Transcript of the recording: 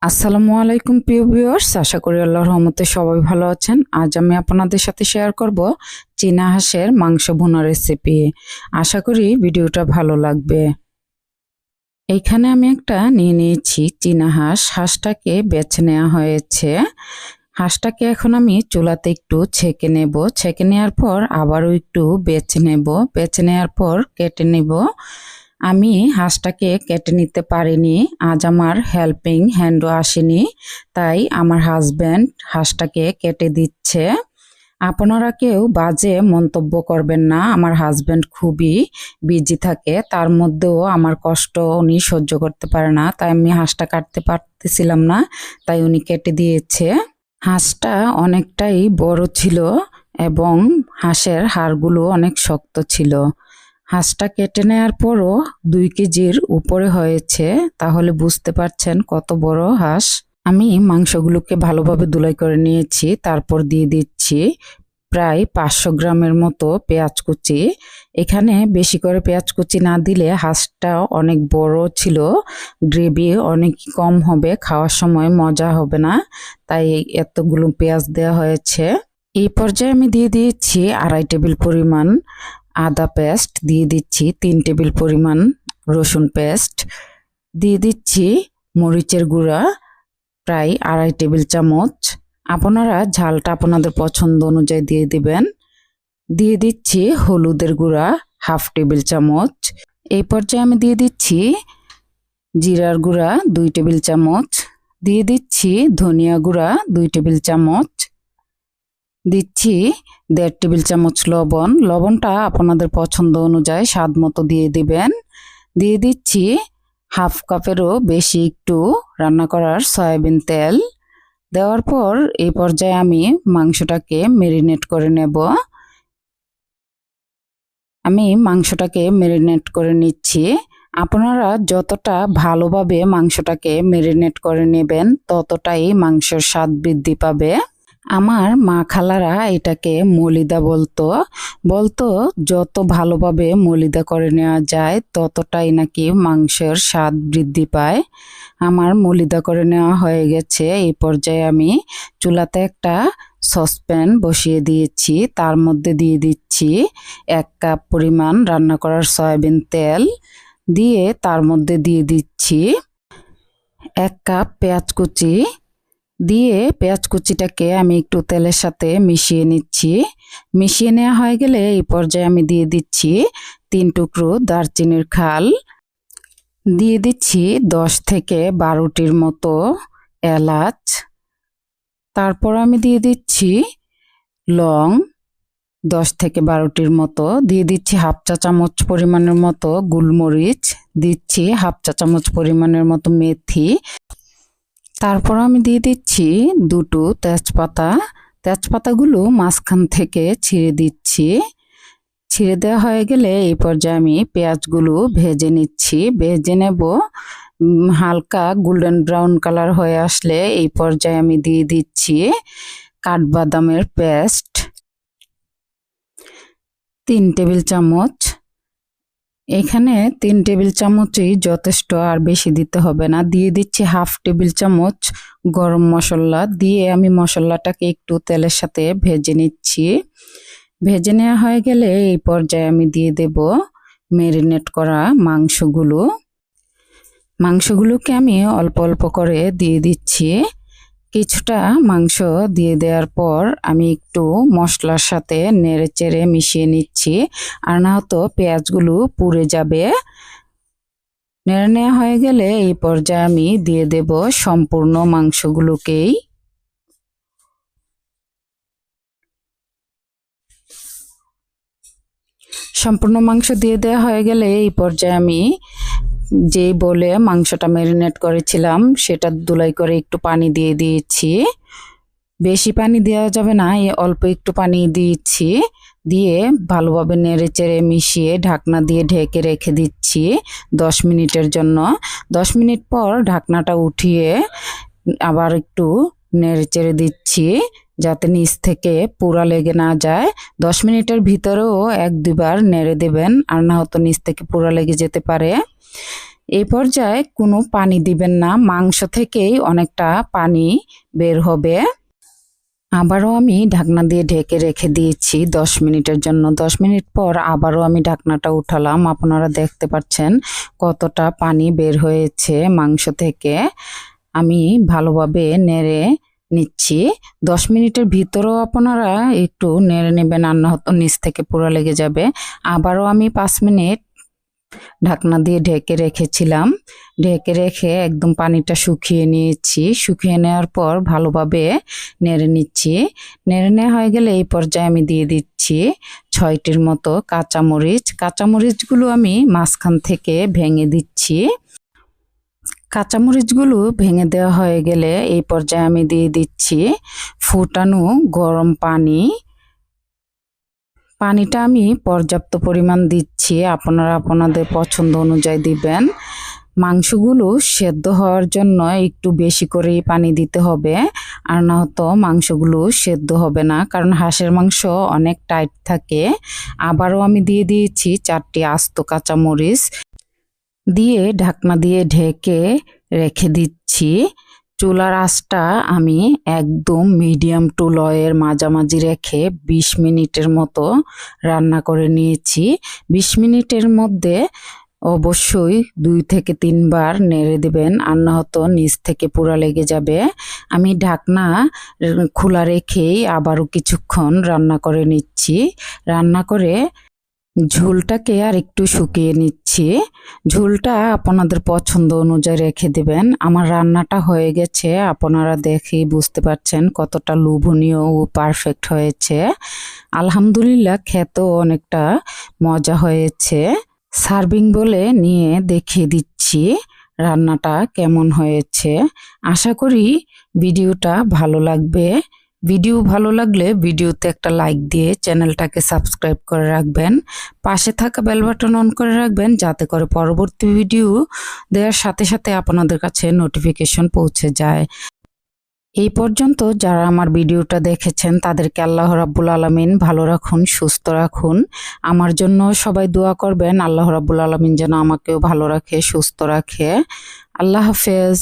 আসসালামু আলাইকুম প্রিয় ভিউয়ার্স, আশা করি আল্লাহর রহমতে সবাই ভালো আছেন। আজ আমি আপনাদের সাথে শেয়ার করব চীনা হাঁসের মাংস ভুনা রেসিপি। আশা করি ভিডিওটা ভালো লাগবে। এইখানে আমি একটা নিয়ে নিয়েছি চীনা হাঁস। হাঁসটাকে বেছে নেওয়া হয়েছে। হাঁসটাকে এখন আমি চুলাতে একটু ছেঁকে নেব। ছেঁকে নেওয়ার পর আবারও একটু বেছে নেব। বেছে নেওয়ার পর কেটে নেব। আমি হাঁসটাকে কেটে নিতে পারিনি, আজ আমার হেল্পিং হ্যান্ডও আসেনি, তাই আমার হাজব্যান্ড হাঁসটাকে কেটে দিচ্ছে। আপনারা কেউ বাজে মন্তব্য করবেন না, আমার হাজব্যান্ড খুবই বিজি থাকে, তার মধ্যেও আমার কষ্ট উনি সহ্য করতে পারে না, তাই আমি হাঁসটা কাটতে পারতেছিলাম না, তাই উনি কেটে দিয়েছে। হাঁসটা অনেকটাই বড় ছিল এবং হাঁসের হাড়গুলো অনেক শক্ত ছিল। হাঁসটা কেটে নেওয়ার পরও 2 কেজির উপরে হয়েছে, তাহলে বুঝতে পারছেন কত বড় হাঁস। আমি মাংসগুলোকে ভালোভাবে ধুলাই করে নিয়েছি, তারপর দিয়ে দিচ্ছি প্রায় 500 গ্রামের মতো পেঁয়াজ কুচি। এখানে বেশি করে পেঁয়াজ কুচি না দিলে হাঁসটা অনেক বড় ছিল, গ্রেভি অনেক কম হবে, খাওয়ার সময় মজা হবে না, তাই এতগুলো পেঁয়াজ দেওয়া হয়েছে। এই পর্যায়ে আমি দিয়ে দিয়েছি 2.5 টেবিল পরিমাণ আদা পেস্ট, দিয়ে দিচ্ছি 3 টেবিল পরিমাণ রসুন পেস্ট, দিয়ে দিচ্ছি মরিচের গুঁড়া প্রায় 2.5 টেবিল চামচ। আপনারা ঝালটা আপনাদের পছন্দ অনুযায়ী দিয়ে দিবেন। দিয়ে দিচ্ছি হলুদের গুঁড়া 1/2 টেবিল চামচ। এই পর্যায়ে আমি দিয়ে দিচ্ছি জিরার গুঁড়া 2 টেবিল চামচ, দিয়ে দিচ্ছি ধনিয়া গুঁড়া 2 টেবিল চামচ, দিচ্ছি 1.5 টেবিল চামচ লবণ। লবণটা আপনাদের পছন্দ অনুযায়ী স্বাদ মতো দিয়ে দিবেন। দিয়ে দিচ্ছি 1/2 কাপেরও বেশি একটু রান্না করার সয়াবিন তেল। দেওয়ার পর এই পর্যায়ে আমি মাংসটাকে ম্যারিনেট করে নেব। আমি মাংসটাকে ম্যারিনেট করে নিচ্ছি। আপনারা যতটা ভালোভাবে মাংসটাকে ম্যারিনেট করে নেবেন ততটাই মাংসের স্বাদ বৃদ্ধি পাবে। আমার মা খালারা এটাকে মলিদা বলতো যত ভালোভাবে মলিদা করে নেওয়া যায় ততটাই নাকি মাংসের স্বাদ বৃদ্ধি পায়। আমার মলিদা করে নেওয়া হয়ে গেছে। এই পর্যায়ে আমি চুলাতে একটা সসপ্যান বসিয়ে দিয়েছি, তার মধ্যে দিয়ে দিচ্ছি 1 কাপ পরিমাণ রান্না করার সয়াবিন তেল, দিয়ে তার মধ্যে দিয়ে দিচ্ছি 1 কাপ পেঁয়াজ কুচি, দিয়ে পেঁয়াজ কুচিটাকে আমি একটু তেলের সাথে মিশিয়ে নিচ্ছি। মিশিয়ে নেওয়া হয়ে গেলে এই পর্যায়ে আমি দিয়ে দিচ্ছি 3 টুকরো দারচিনির খাল, দিয়ে দিচ্ছি 10 থেকে 12টির মতো এলাচ, তারপর আমি দিয়ে দিচ্ছি লং 10 থেকে 12টির মতো, দিয়ে দিচ্ছি 1/2 চা চামচ পরিমাণের মতো গোলমরিচ, দিচ্ছি 1/2 চা চামচ পরিমাণের মতো মেথি, তারপর আমি দিয়ে দিচ্ছি 2টো তেজপাতা। তেজপাতাগুলো মাঝখান থেকে ছিঁড়ে দিচ্ছি। ছিঁড়ে দেওয়া হয়ে গেলে এই পর্যায়ে আমি পেঁয়াজগুলো ভেজে নিচ্ছি। ভেজে নেব হালকা গোল্ডেন ব্রাউন কালার হয়ে আসলে এই পর্যায়ে আমি দিয়ে দিচ্ছি কাঠবাদামের পেস্ট 3 টেবিল চামচ। এখানে 3 টেবিল চামচই যথেষ্ট, আর বেশি দিতে হবে না। দিয়ে দিচ্ছি 1/2 টেবিল চামচ গরম মশলা, দিয়ে আমি মশলাটাকে একটু তেলের সাথে ভেজে নিচ্ছি। ভেজে নেওয়া হয়ে গেলে এই পর্যায়ে আমি দিয়ে দেব ম্যারিনেট করা মাংসগুলোকে আমি অল্প অল্প করে দিয়ে দিচ্ছি। কিছুটা মাংস দিয়ে দেওয়ার পর আমি একটু মশলার সাথে নেড়ে চেড়ে মিশিয়ে নিচ্ছি, আর না হয়তো পেঁয়াজগুলো পুড়ে যাবে। নেড়ে নেওয়া হয়ে গেলে এই পর্যায়ে আমি দিয়ে দেব সম্পূর্ণ মাংসগুলোকেই। সম্পূর্ণ মাংস দিয়ে দেওয়া হয়ে গেলে এই পর্যায়ে আমি যে বলে মাংসটা ম্যারিনেট করেছিলাম সেটা ধুলাই করে একটু পানি দিয়ে দিয়েছি। বেশি পানি দেওয়া যাবে না, অল্প একটু পানি দিয়েছি। দিয়ে ভালোভাবে নেড়ে চেড়ে মিশিয়ে ঢাকনা দিয়ে ঢেকে রেখে দিচ্ছি 10 মিনিটের জন্য। 10 মিনিট পর ঢাকনাটা উঠিয়ে আবার একটু নেড়ে চেড়ে দিচ্ছি যাতে নিচ থেকে পুরা লেগে না যায়। 10 মিনিটের ভিতরেও 1-2 বার নেড়ে দেবেন, আর না হয়তো নিচ থেকে পুরা লেগে যেতে পারে। এই পর্যায়ে কোনো পানি দিবেন না, মাংস থেকেই অনেকটা পানি বের হবে। আবারও আমি ঢাকনা দিয়ে ঢেকে রেখে দিয়েছি 10 মিনিটের জন্য। 10 মিনিট পর আবারও আমি ঢাকনাটা উঠালাম। আপনারা দেখতে পাচ্ছেন কতটা পানি বের হয়েছে মাংস থেকে। আমি ভালোভাবে নেড়ে নিচ্ছি। 10 মিনিটের ভিতরেও আপনারা একটু নেড়ে নেবেন, আর না হতো নিচ থেকে পুরো লেগে যাবে। আবারও আমি 5 মিনিট ঢাকনা দিয়ে ঢেকে রেখেছিলাম। ঢেকে রেখে একদম পানিটা শুকিয়ে নিয়েছি। শুকিয়ে নেওয়ার পর ভালোভাবে নেড়ে নিচ্ছি। নেড়ে নেওয়া হয়ে গেলে এই পর্যায়ে আমি দিয়ে দিচ্ছি 6টির মতো কাঁচামরিচ। কাঁচামরিচগুলো আমি মাঝখান থেকে ভেঙে দিচ্ছি। কাঁচামরিচগুলো ভেঙে দেওয়া হয়ে গেলে এই পর্যায়ে আমি দিয়ে দিচ্ছি ফুটানো গরম পানি। পানিটা আমি পর্যাপ্ত পরিমাণ দিচ্ছি, আপনারা আপনাদের পছন্দ অনুযায়ী দিবেন। মাংসগুলো সেদ্ধ হওয়ার জন্য একটু বেশি করেই পানি দিতে হবে, আর না হতো মাংসগুলো সেদ্ধ হবে না, কারণ হাঁসের মাংস অনেক টাইট থাকে। আবারও আমি দিয়ে দিয়েছি 4টি আস্ত কাঁচামরিচ, দিয়ে ঢাকনা দিয়ে ঢেকে রেখে দিচ্ছি। চুলার আঁচটা আমি একদম মিডিয়াম টু লোয়ের মাঝামাঝি রেখে 20 মিনিটের মতো রান্না করে নিয়েছি। 20 মিনিটের মধ্যে অবশ্যই 2 থেকে 3 বার নেড়ে দেবেন, আর না হতো নিচ থেকে পুরা লেগে যাবে। আমি ঢাকনা খোলা রেখেই আবারও কিছুক্ষণ রান্না করে নিচ্ছি। রান্না করে ঝোলটাকে আর একটু শুকিয়ে নিচ্ছি। ঝোলটা আপনাদের পছন্দ অনুযায়ী রেখে দেবেন। আমার রান্নাটা হয়ে গেছে, আপনারা দেখেই বুঝতে পারছেন কতটা লোভনীয় ও পারফেক্ট হয়েছে। আলহামদুলিল্লাহ, খেতেও অনেকটা মজা হয়েছে। সার্ভিং বলে নিয়ে দেখিয়ে দিচ্ছি রান্নাটা কেমন হয়েছে। আশা করি ভিডিওটা ভালো লাগবে। ভিডিও ভালো লাগলে ভিডিওতে একটা লাইক দিয়ে চ্যানেলটাকে সাবস্ক্রাইব করে রাখবেন। পাশে থাকা বেল বাটন অন করে রাখবেন, যাতে করে পরবর্তী ভিডিও দেওয়ার সাথে সাথে আপনাদের কাছে নোটিফিকেশন পৌঁছে যায়। এই পর্যন্ত যারা আমার ভিডিওটা দেখেছেন তাদেরকে আল্লাহ রাব্বুল আলামিন ভালো রাখুন, সুস্থ রাখুন। আমার জন্য সবাই দোয়া করবেন, আল্লাহ রাব্বুল আলামিন যেন আমাকেও ভালো রাখে, সুস্থ রাখে। আল্লাহ হাফেজ।